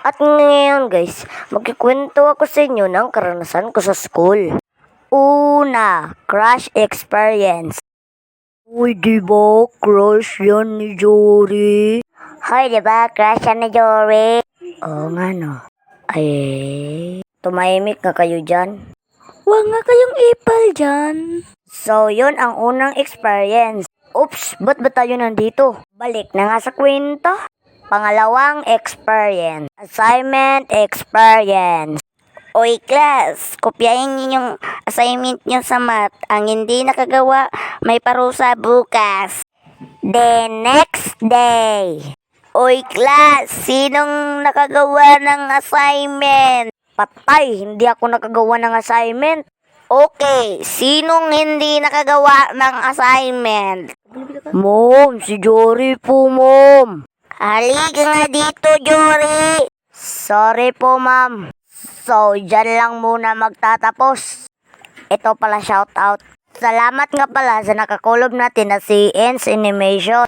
At ngayon guys, magkikwento ako sa inyo ng karanasan ko sa school. Una, crush experience. Uy, diba crush yan ni Jory? Hoy, diba crush yan ni Jory? Oo nga no. Ay, tumahimik nga kayo dyan. Huwag nga kayong ipal dyan. So, yun ang unang experience. Oops, ba't ba tayo nandito? Balik na nga sa kwento. Pangalawang experience. Assignment experience. Oy class, kopyahin niyo yung assignment niyo sa math. Ang hindi nakagawa, may parusa bukas. The next day. Oy class, sinong nakagawa ng assignment? Patay, hindi ako nakagawa ng assignment. Okay, sinong hindi nakagawa ng assignment? Mom, si Jory po, Mom. Halika nga dito, Jory. Sorry po, ma'am. So, dyan lang muna magtatapos. Ito pala shoutout. Salamat nga pala sa nakakulob natin na si Ens Animation.